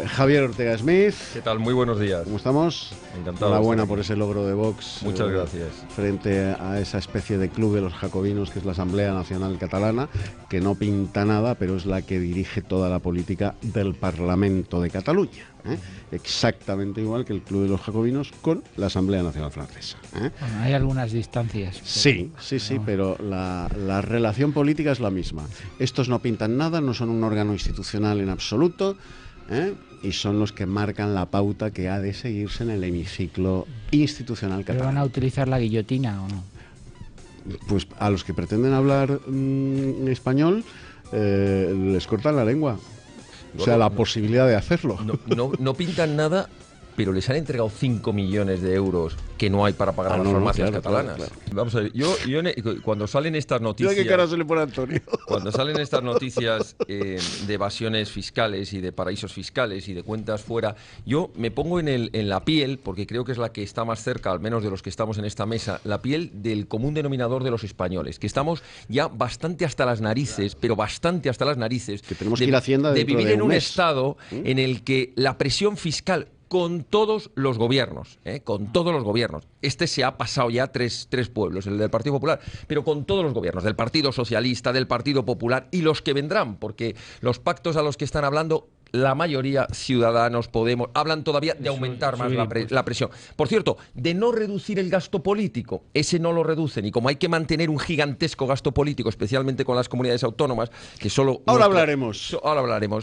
Javier Ortega Smith. ¿Qué tal? Muy buenos días. ¿Cómo estamos? Encantado. Enhorabuena por ese logro de Vox. Muchas gracias. Frente a esa especie de club de los jacobinos que es la Asamblea Nacional Catalana, que no pinta nada, pero es la que dirige toda la política del Parlamento de Cataluña. Exactamente igual que el club de los jacobinos con la Asamblea Nacional Francesa. Bueno, hay algunas distancias. Sí, pero la relación política es la misma. Estos no pintan nada, no son un órgano institucional en absoluto. Y son los que marcan la pauta que ha de seguirse en el hemiciclo institucional catalán. ¿Pero van a utilizar la guillotina o no? Pues a los que pretenden hablar español les cortan la lengua. O sea, la posibilidad de hacerlo. No pintan nada, pero les han entregado 5 millones de euros que no hay para pagar a las farmacias catalanas. Claro. Vamos a ver, yo cuando salen estas noticias... Mira qué cara se le pone a Antonio. Cuando salen estas noticias de evasiones fiscales y de paraísos fiscales y de cuentas fuera, yo me pongo en la piel, porque creo que es la que está más cerca, al menos de los que estamos en esta mesa, la piel del común denominador de los españoles, que estamos ya bastante hasta las narices, pero bastante hasta las narices, que tenemos que ir a Hacienda de vivir en un mes. estado en el que la presión fiscal con todos los gobiernos, con todos los gobiernos. Este se ha pasado ya tres pueblos, el del Partido Popular, pero con todos los gobiernos, del Partido Socialista, del Partido Popular y los que vendrán, porque los pactos a los que están hablando, la mayoría, Ciudadanos, Podemos, hablan todavía de aumentar más la presión. Por cierto, de no reducir el gasto político, ese no lo reducen, y como hay que mantener un gigantesco gasto político, especialmente con las comunidades autónomas, que solo... Ahora hablaremos.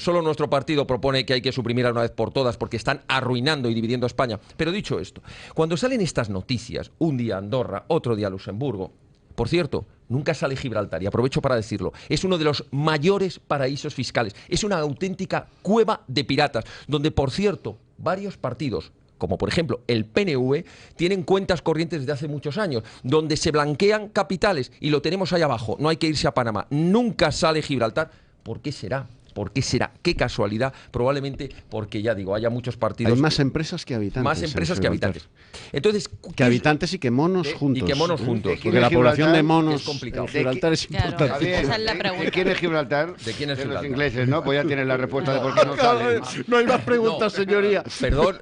Solo nuestro partido propone que hay que suprimir una vez por todas porque están arruinando y dividiendo a España. Pero dicho esto, cuando salen estas noticias, un día Andorra, otro día Luxemburgo, por cierto, nunca sale Gibraltar, y aprovecho para decirlo, es uno de los mayores paraísos fiscales, es una auténtica cueva de piratas, donde, por cierto, varios partidos, como por ejemplo el PNV, tienen cuentas corrientes desde hace muchos años, donde se blanquean capitales, y lo tenemos ahí abajo, no hay que irse a Panamá, nunca sale Gibraltar. ¿Por qué será? ¿Por qué será? ¿Qué casualidad? Probablemente porque, ya digo, haya muchos partidos... Hay más empresas que habitantes. Más empresas que habitantes. Entonces, que habitantes y que monos juntos. Y que monos juntos. Porque la población de monos en Gibraltar es importante. Esa es la pregunta. ¿De quién es Gibraltar? ¿De quién es Gibraltar? Los ingleses, ¿no? Pues ya tienes la respuesta de por qué no salen. No hay más preguntas, señoría. Perdón.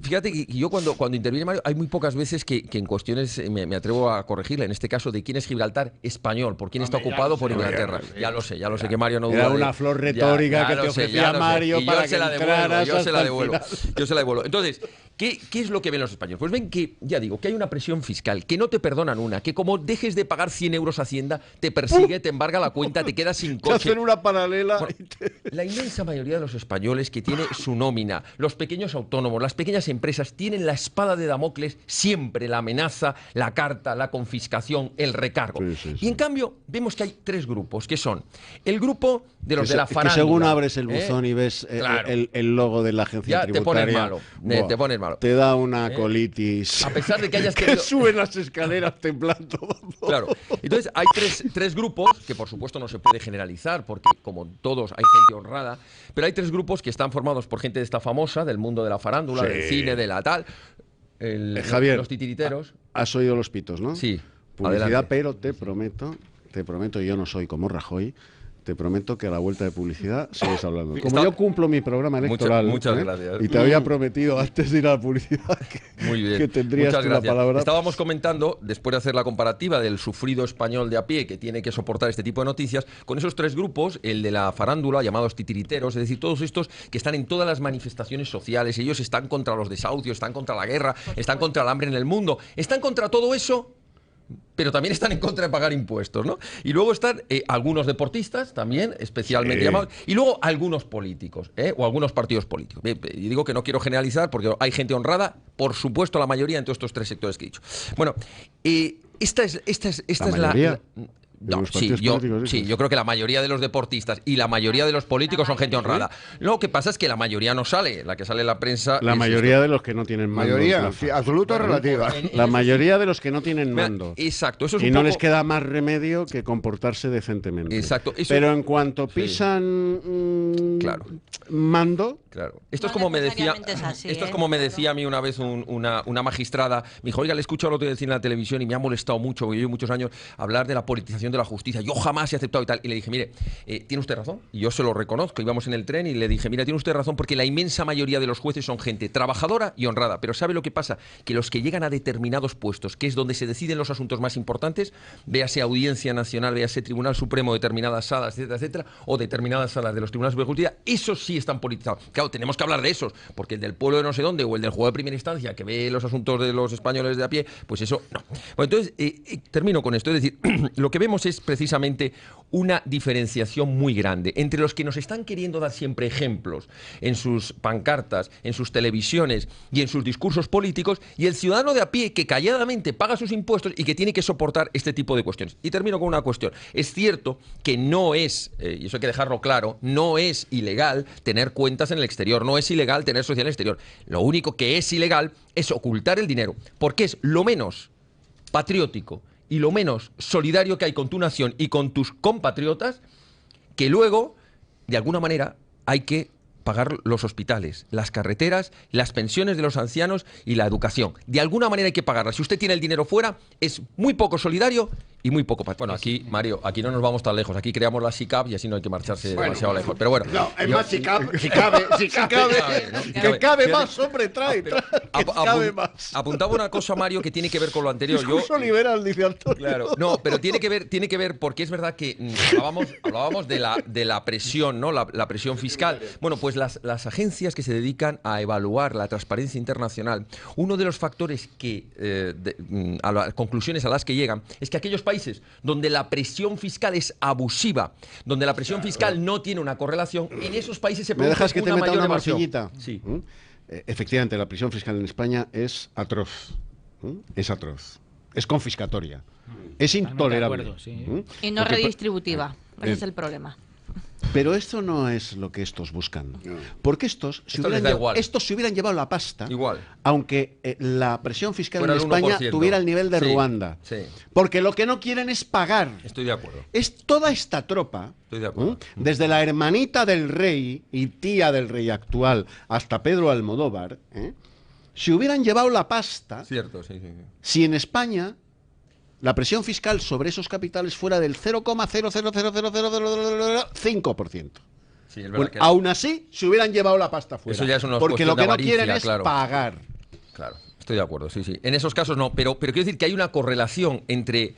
Fíjate que yo cuando interviene Mario, hay muy pocas veces que en cuestiones me atrevo a corregirle. En este caso, ¿de quién es Gibraltar? Español. ¿Por quién está ocupado? Por Inglaterra. Ya lo sé que Mario no duda. Era una flor retórica que te ofrecía Mario para que entraras. Yo se la devuelvo. Entonces, ¿qué es lo que ven los españoles? Pues ven que, ya digo, que hay una presión fiscal, que no te perdonan una, que como dejes de pagar 100 euros a Hacienda, te persigue, te embarga la cuenta, te quedas sin coche. Te hacen una paralela. Bueno, la inmensa mayoría de los españoles que tiene su nómina, los pequeños autónomos, las pequeñas empresas, tienen la espada de Damocles siempre, la amenaza, la carta, la confiscación, el recargo. Sí. Y en cambio, vemos que hay tres grupos, que son el grupo de los de la farándula. Que según abres el buzón y ves claro, el logo de la agencia tributaria, te pones malo. Te da una colitis. A pesar de que hayas que suben las escaleras temblando. Claro. Entonces hay tres grupos, que por supuesto no se puede generalizar, porque como todos hay gente honrada, pero hay tres grupos que están formados por gente de esta famosa, del mundo de la farándula, del cine, de la tal. Javier, los titiriteros. Has oído los pitos, ¿no? Sí. Publicidad, Adelante. pero te prometo, yo no soy como Rajoy. Te prometo que a la vuelta de publicidad sigues hablando. Como yo cumplo mi programa electoral, muchas gracias. Y te había prometido antes de ir a la publicidad Muy bien. que tendrías Muchas tú la palabra. Estábamos comentando, después de hacer la comparativa del sufrido español de a pie que tiene que soportar este tipo de noticias, con esos tres grupos, el de la farándula, llamados titiriteros, es decir, todos estos que están en todas las manifestaciones sociales, ellos están contra los desahucios, están contra la guerra, están contra el hambre en el mundo, están contra todo eso, pero también están en contra de pagar impuestos, ¿no? Y luego están algunos deportistas también, especialmente llamados, y luego algunos políticos, o algunos partidos políticos. Y digo que no quiero generalizar porque hay gente honrada, por supuesto la mayoría en todos estos tres sectores que he dicho. Bueno, esta es la... No, yo creo que la mayoría de los deportistas y la mayoría de los políticos son gente honrada. Lo que pasa es que la mayoría no sale, la que sale en la prensa... La mayoría de los que no tienen mando. Mayoría, absoluta o relativa. La mayoría de los que no tienen mando. Exacto. Eso es y un no poco... les queda más remedio que comportarse decentemente. Exacto. Pero en cuanto pisan mando... Claro. Esto es como me decía, es como me decía a mí una vez una magistrada. Me dijo, oiga, le escucho al otro día decir en la televisión y me ha molestado mucho, porque yo llevo muchos años hablar de la politización politización de la justicia. Yo jamás he aceptado y tal. Y le dije, mire, tiene usted razón. Y yo se lo reconozco. Íbamos en el tren y le dije, mira, tiene usted razón porque la inmensa mayoría de los jueces son gente trabajadora y honrada. Pero ¿sabe lo que pasa? Que los que llegan a determinados puestos, que es donde se deciden los asuntos más importantes, véase Audiencia Nacional, véase Tribunal Supremo, determinadas salas, etcétera, etcétera, o determinadas salas de los tribunales de justicia, esos sí están politizados. Claro, tenemos que hablar de esos, porque el del pueblo de no sé dónde o el del juego de primera instancia que ve los asuntos de los españoles de a pie, pues eso no. Bueno, entonces, termino con esto. Es decir, lo que vemos es precisamente una diferenciación muy grande entre los que nos están queriendo dar siempre ejemplos en sus pancartas, en sus televisiones y en sus discursos políticos, y el ciudadano de a pie que calladamente paga sus impuestos y que tiene que soportar este tipo de cuestiones. Y termino con una cuestión. Es cierto que no es, y eso hay que dejarlo claro, no es ilegal tener cuentas en el exterior, no es ilegal tener sociedad en el exterior. Lo único que es ilegal es ocultar el dinero, porque es lo menos patriótico y lo menos solidario que hay con tu nación y con tus compatriotas, que luego, de alguna manera, hay que pagar los hospitales, las carreteras, las pensiones de los ancianos y la educación. De alguna manera hay que pagarlas. Si usted tiene el dinero fuera, es muy poco solidario y muy poco patriótico. Bueno, aquí, Mario, aquí no nos vamos tan lejos. Aquí creamos la SICAP y así no hay que marcharse demasiado lejos. Pero bueno. No, es más, si cabe. Que cabe más, hombre, trae. Cabe más. Apuntaba una cosa, Mario, que tiene que ver con lo anterior. Discurso liberal, dice Antonio. Claro, no, pero tiene que ver porque es verdad que hablábamos de la presión, ¿no? La presión fiscal. Bueno, pues las agencias que se dedican a evaluar la transparencia internacional, uno de los factores que a las conclusiones a las que llegan es que aquellos países donde la presión fiscal es abusiva, donde la presión fiscal no tiene una correlación, en esos países se ¿Me dejas que te una meta mayor una evasión. martillita? Sí. Efectivamente, la prisión fiscal en España es atroz. Es atroz. Es confiscatoria. Es intolerable. acuerdo, sí. Y no Porque, redistributiva. Ese es el problema. Pero esto no es lo que estos buscan. Porque estos se Esto les da igual. hubieran llevado la pasta, Igual. aunque la presión fiscal Fuera en el España 1%. tuviera el nivel de Sí, Ruanda. sí. Porque lo que no quieren es pagar. Estoy de acuerdo. Es toda esta tropa, Estoy de acuerdo. desde la hermanita del rey y tía del rey actual hasta Pedro Almodóvar, si hubieran llevado la pasta, Cierto, sí. si en España la presión fiscal sobre esos capitales fuera del 0,0000005%. Sí, es verdad Bueno, que aún así, se hubieran llevado la pasta fuera. Eso ya es una porque cuestión lo que de no avaricia, quieren es claro. pagar. Claro, estoy de acuerdo, sí. En esos casos no, pero quiero decir que hay una correlación entre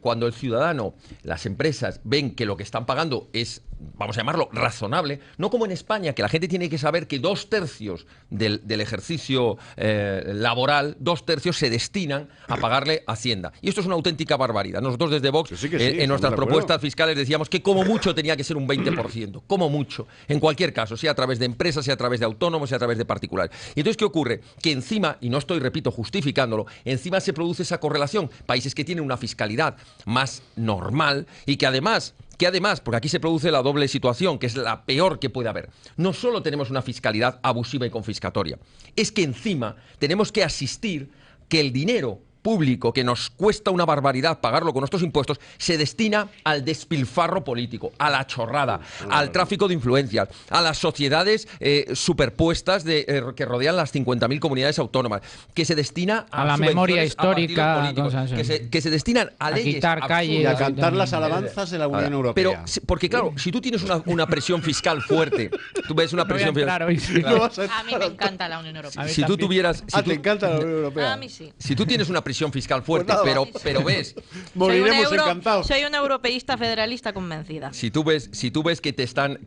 cuando el ciudadano, las empresas, ven que lo que están pagando es, vamos a llamarlo, razonable, no como en España, que la gente tiene que saber que 2/3 del ejercicio laboral, 2/3 se destinan a pagarle a Hacienda. Y esto es una auténtica barbaridad. Nosotros desde Vox, Que sí, en nuestras estamos de acuerdo. propuestas fiscales decíamos que como mucho tenía que ser un 20%, como mucho, en cualquier caso, sea a través de empresas, sea a través de autónomos, sea a través de particulares. Y entonces, ¿qué ocurre? Que encima, y no estoy, repito, justificándolo, encima se produce esa correlación. Países que tienen una fiscalidad más normal y que además, porque aquí se produce la doble situación, que es la peor que puede haber. No solo tenemos una fiscalidad abusiva y confiscatoria, es que encima tenemos que asistir que el dinero público, que nos cuesta una barbaridad pagarlo con nuestros impuestos, se destina al despilfarro político, a la chorrada, al tráfico de influencias, a las sociedades superpuestas que rodean las 50.000 comunidades autónomas, que se destina A la subvenciones memoria a histórica, partidos políticos, cosas así. que se destinan a leyes quitar calles. Y a absurdas. cantar las alabanzas de la Unión Europea. Pero, porque claro, si tú tienes una presión fiscal fuerte, tú ves una No voy a presión entrar fiscal... hoy, sí. No vas a A mí me encanta la Unión Europea. A mí Si tú también. tuvieras... Ah, te encanta la Unión Europea. A mí sí. Si tú tienes una presión fiscal fuerte, Pues nada. pero ves... Moriremos encantados. Soy una europeísta federalista convencida. Si tú ves que te están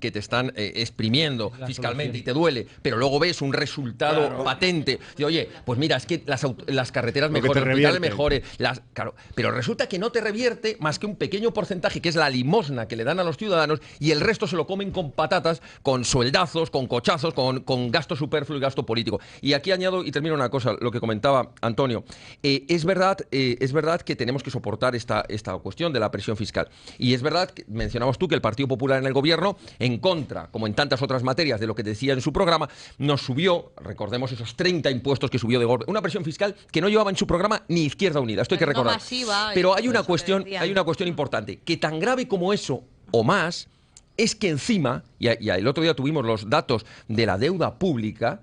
exprimiendo La fiscalmente solución. y te duele, pero luego ves un resultado patente, y, oye, pues mira, es que las carreteras Lo que mejores, te los hospitales revierte. mejores, claro, pero resulta que no te revierte más que un pequeño porcentaje, que es la limosna que le dan a los ciudadanos, y el resto se lo comen con patatas, con sueldazos, con cochazos, con gasto superfluo y gasto político. Y aquí añado y termino una cosa, lo que comentaba Antonio. Es verdad que tenemos que soportar esta cuestión de la presión fiscal. Y es verdad que mencionabas tú que el Partido Popular en el gobierno, en contra, como en tantas otras materias de lo que decía en su programa, nos subió, recordemos esos 30 impuestos que subió de golpe, una presión fiscal que no llevaba en su programa ni Izquierda Unida, esto hay que Pero no recordar. masiva, Pero y hay todo una eso que cuestión, decían. hay una cuestión importante, que tan grave como eso o más es que encima, y el otro día tuvimos los datos de la deuda pública,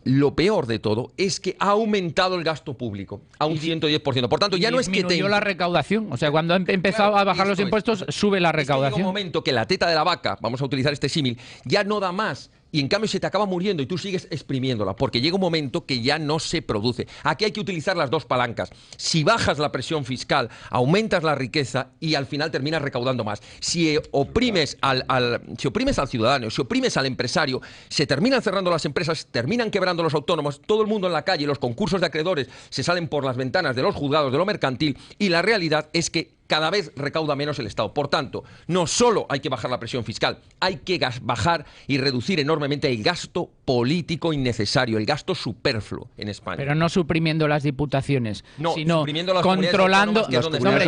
lo peor de todo es que ha aumentado el gasto público a un 110%. Por tanto, ya no es que disminuyó la recaudación. O sea, cuando ha empezado Claro, a bajar los esto es. impuestos, sube la Es que llega recaudación. un momento que la teta de la vaca, vamos a utilizar este símil, ya no da más. Y en cambio se te acaba muriendo y tú sigues exprimiéndola, porque llega un momento que ya no se produce. Aquí hay que utilizar las dos palancas. Si bajas la presión fiscal, aumentas la riqueza y al final terminas recaudando más. Si oprimes si oprimes al ciudadano, si oprimes al empresario, se terminan cerrando las empresas, terminan quebrando los autónomos, todo el mundo en la calle, los concursos de acreedores se salen por las ventanas de los juzgados, de lo mercantil, y la realidad es que cada vez recauda menos el Estado. Por tanto, no solo hay que bajar la presión fiscal, hay que bajar y reducir enormemente el gasto político innecesario, el gasto superfluo en España. Pero no suprimiendo las diputaciones, No, sino suprimiendo las comunidades controlando. autónomas, que es donde No, hombre,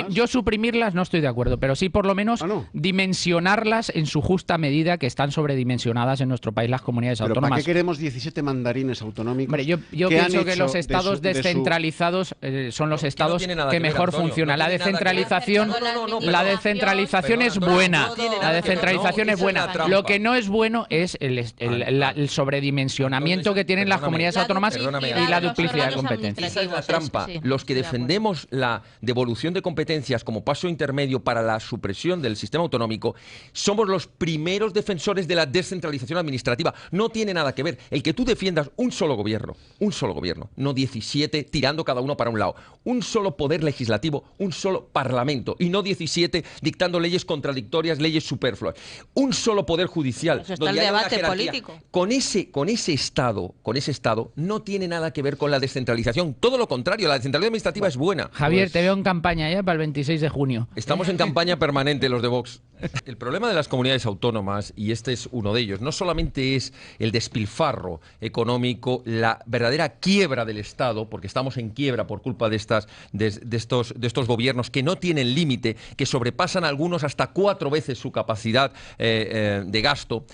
están. yo suprimirlas no estoy de acuerdo, pero sí por lo menos No. dimensionarlas en su justa medida, que están sobredimensionadas en nuestro país las comunidades Pero ¿para autónomas. qué queremos 17 mandarines autonómicos? Hombre, yo ¿Qué han pienso que hecho los estados de su- descentralizados son los estados tiene nada que que ver, mejor Antonio, funcionan. no La tiene nada que ver. descentralización, No, la perdón. descentralización es Antonio, buena. no tiene La nada que ver, descentralización no, es esa buena. es la trampa. Lo que no es bueno es el sobredimensionamiento que tienen las Perdóname, comunidades autónomas perdóname, y la Antonio. duplicidad de Los órganos competencias. Esa es la administrativos, trampa. sí, Los que estoy de acuerdo. defendemos la devolución de competencias como paso intermedio para la supresión del sistema autonómico somos los primeros defensores de la descentralización administrativa. No tiene nada que ver. El que tú defiendas un solo gobierno, no 17 tirando cada uno para un lado, un solo poder legislativo, un solo parlamento y no 17 dictando leyes contradictorias, leyes superfluas. Un solo poder judicial. Eso está donde el haya una debate jerarquía. político. Con ese Estado no tiene nada que ver con la descentralización. Todo lo contrario, la descentralización administrativa es buena. Javier, te veo en campaña ya para el 26 de junio. Estamos en campaña permanente los de Vox. El problema de las comunidades autónomas, y este es uno de ellos, no solamente es el despilfarro económico, la verdadera quiebra del Estado, porque estamos en quiebra por culpa de estos gobiernos que no tienen límite, que sobrepasan algunos hasta 4 veces su capacidad de gasto.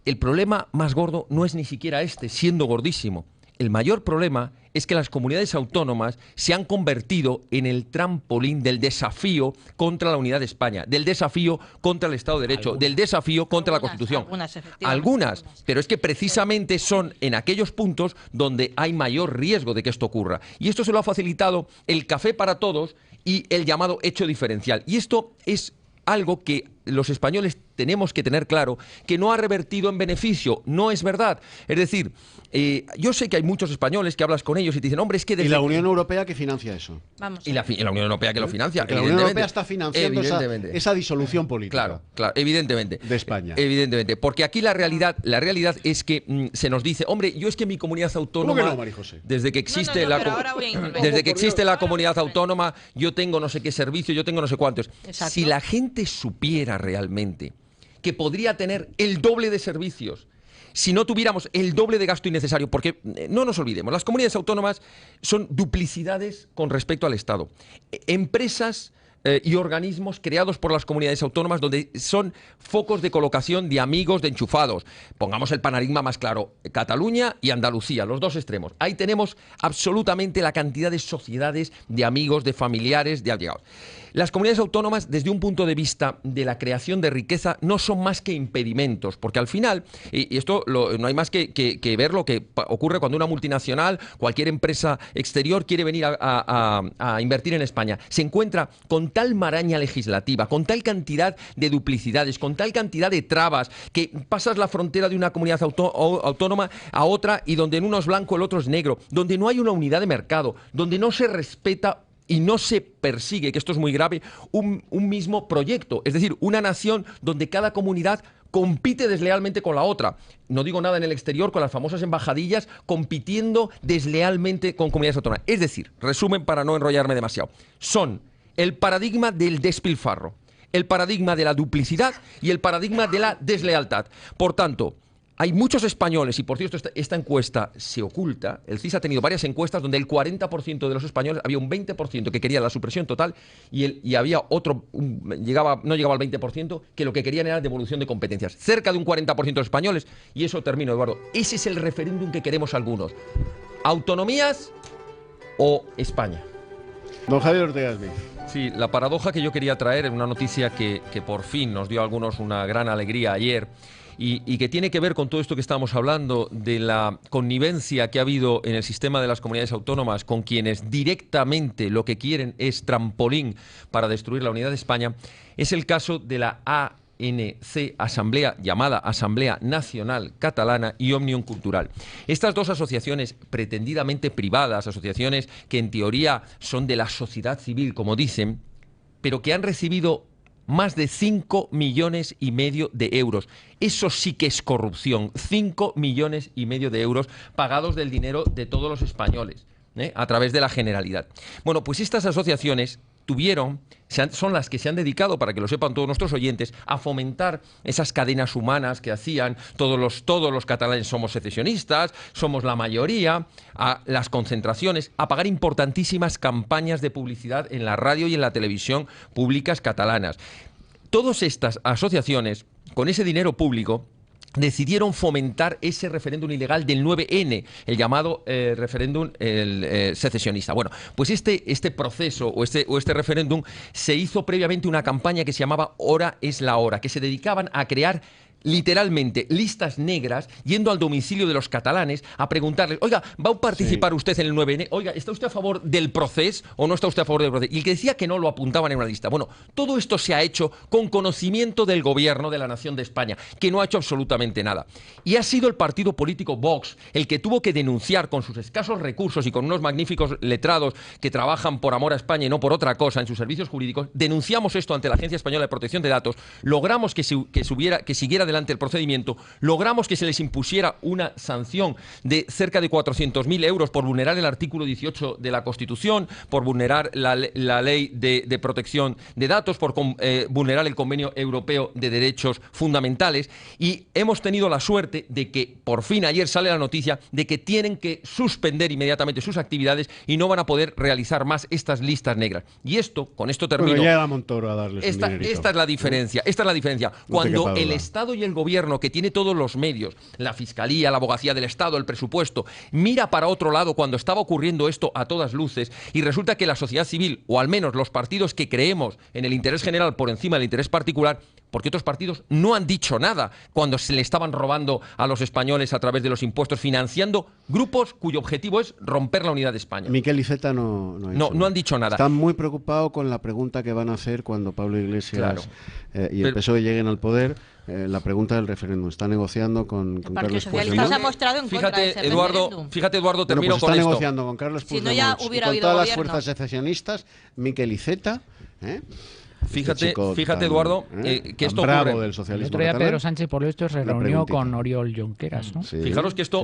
El problema más gordo no es ni siquiera este, siendo gordísimo. El mayor problema es que las comunidades autónomas se han convertido en el trampolín del desafío contra la unidad de España, del desafío contra el Estado de Derecho, del desafío contra la Constitución. Efectivamente. Algunas, pero es que precisamente son en aquellos puntos donde hay mayor riesgo de que esto ocurra. Y esto se lo ha facilitado el café para todos y el llamado hecho diferencial. Y esto es algo que los españoles tenemos que tener claro, que no ha revertido en beneficio. No es verdad. Es decir, yo sé que hay muchos españoles que hablas con ellos y te dicen, hombre, es que... ¿Y la Unión Europea que financia eso? Vamos. Y la Unión Europea que lo financia. Porque la Unión evidentemente. Europea está financiando Evidentemente. esa disolución política. Claro, evidentemente. De España. Evidentemente, porque aquí la realidad es que se nos dice, hombre, yo es que mi comunidad autónoma, ¿Cómo que no, María José? desde que existe No, la pero co- ahora voy a intervenir. desde que existe la Ahora comunidad voy a intervenir. autónoma, yo tengo no sé qué servicio, yo tengo no sé cuántos. Exacto. Si la gente supiera realmente que podría tener el doble de servicios si no tuviéramos el doble de gasto innecesario, porque no nos olvidemos, las comunidades autónomas son duplicidades con respecto al Estado. Empresas y organismos creados por las comunidades autónomas donde son focos de colocación de amigos, de enchufados. Pongamos el paradigma más claro, Cataluña y Andalucía, los dos extremos. Ahí tenemos absolutamente la cantidad de sociedades, de amigos, de familiares, de allegados. Las comunidades autónomas, desde un punto de vista de la creación de riqueza, no son más que impedimentos, porque al final, y esto no hay más que ver lo que ocurre cuando una multinacional, cualquier empresa exterior quiere venir a invertir en España, se encuentra con tal maraña legislativa, con tal cantidad de duplicidades, con tal cantidad de trabas, que pasas la frontera de una comunidad autónoma a otra y donde en uno es blanco, el otro es negro, donde no hay una unidad de mercado, donde no se respeta y no se persigue, que esto es muy grave, un mismo proyecto. Es decir, una nación donde cada comunidad compite deslealmente con la otra. No digo nada en el exterior, con las famosas embajadillas compitiendo deslealmente con comunidades autónomas. Es decir, resumen para no enrollarme demasiado, son el paradigma del despilfarro, el paradigma de la duplicidad y el paradigma de la deslealtad. Por tanto, hay muchos españoles, y por cierto esta encuesta se oculta, el CIS ha tenido varias encuestas donde el 40% de los españoles, había un 20% que quería la supresión total y había otro, no llegaba al 20%, que lo que querían era devolución de competencias. Cerca de un 40% de los españoles, y eso termino, Eduardo, ese es el referéndum que queremos algunos. ¿Autonomías o España? Don Javier Ortega Smith. Sí, la paradoja que yo quería traer es una noticia que por fin nos dio a algunos una gran alegría ayer y que tiene que ver con todo esto que estábamos hablando de la connivencia que ha habido en el sistema de las comunidades autónomas con quienes directamente lo que quieren es trampolín para destruir la unidad de España. Es el caso de la ANC, llamada Asamblea Nacional Catalana, y Òmnium Cultural. Estas dos asociaciones pretendidamente privadas, asociaciones que en teoría son de la sociedad civil, como dicen, pero que han recibido más de 5,5 millones de euros. Eso sí que es corrupción. 5,5 millones de euros pagados del dinero de todos los españoles, a través de la Generalidad. Bueno, pues estas asociaciones son las que se han dedicado, para que lo sepan todos nuestros oyentes, a fomentar esas cadenas humanas que hacían todos los catalanes somos secesionistas, somos la mayoría, a las concentraciones, a pagar importantísimas campañas de publicidad en la radio y en la televisión públicas catalanas. Todas estas asociaciones, con ese dinero público, decidieron fomentar ese referéndum ilegal del 9N, el llamado referéndum secesionista. Bueno, pues este proceso o este referéndum se hizo previamente una campaña que se llamaba Hora es la hora, que se dedicaban a crear literalmente listas negras, yendo al domicilio de los catalanes a preguntarles: oiga, ¿va a participar usted en el 9N? Oiga, ¿está usted a favor del proceso o no está usted a favor del proceso? Y el que decía que no lo apuntaban en una lista. Bueno, todo esto se ha hecho con conocimiento del gobierno de la Nación de España, que no ha hecho absolutamente nada. Y ha sido el partido político Vox el que tuvo que denunciar, con sus escasos recursos y con unos magníficos letrados que trabajan por amor a España y no por otra cosa en sus servicios jurídicos. Denunciamos esto ante la Agencia Española de Protección de Datos, logramos que siguiera adelante el procedimiento, logramos que se les impusiera una sanción de cerca de 400.000 euros por vulnerar el artículo 18 de la Constitución, por vulnerar la ley de protección de datos, por vulnerar el Convenio Europeo de Derechos Fundamentales, y hemos tenido la suerte de que por fin ayer sale la noticia de que tienen que suspender inmediatamente sus actividades y no van a poder realizar más estas listas negras. Y con esto termino. Pero llega Montoro a darles un dinerito. Esta es la diferencia. Esta es la diferencia. Cuando el Estado y el Gobierno, que tiene todos los medios, la Fiscalía, la Abogacía del Estado, el presupuesto, mira para otro lado cuando estaba ocurriendo esto a todas luces, y resulta que la sociedad civil, o al menos los partidos que creemos en el interés general por encima del interés particular, porque otros partidos no han dicho nada cuando se le estaban robando a los españoles a través de los impuestos, financiando grupos cuyo objetivo es romper la unidad de España. Miquel Iceta no han dicho nada. Están muy preocupados con la pregunta que van a hacer cuando Pablo Iglesias y el PSOE lleguen al poder. La pregunta del referéndum. Está negociando con Carles Puigdemont. Se ha mostrado en contra de ese referéndum. Fíjate, Eduardo, termino pues con está esto. negociando con Carles Puigdemont, Si no, ya hubiera con habido todas las gobierno. fuerzas secesionistas, Miquel Iceta, Fíjate, Eduardo, que esto bravo ocurre. del El socialismo otro día catalán. Pedro Sánchez por esto se Una reunió preguntita. con Oriol Junqueras, ¿no? Sí, Fijaros que esto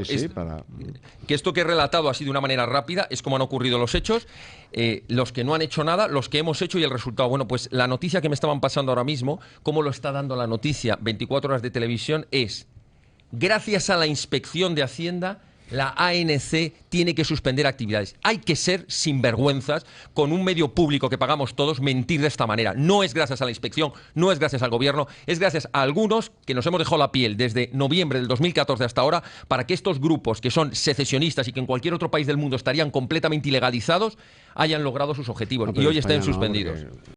que esto que he relatado así de una manera rápida es como han ocurrido los hechos, los que no han hecho nada, los que hemos hecho y el resultado. Bueno, pues la noticia que me estaban pasando ahora mismo, como lo está dando la noticia 24 horas de televisión, es: gracias a la inspección de Hacienda, la ANC tiene que suspender actividades. Hay que ser sinvergüenzas con un medio público que pagamos todos, mentir de esta manera. No es gracias a la inspección, no es gracias al gobierno, es gracias a algunos que nos hemos dejado la piel desde noviembre del 2014 hasta ahora para que estos grupos que son secesionistas y que en cualquier otro país del mundo estarían completamente ilegalizados hayan logrado sus objetivos, y hoy están suspendidos.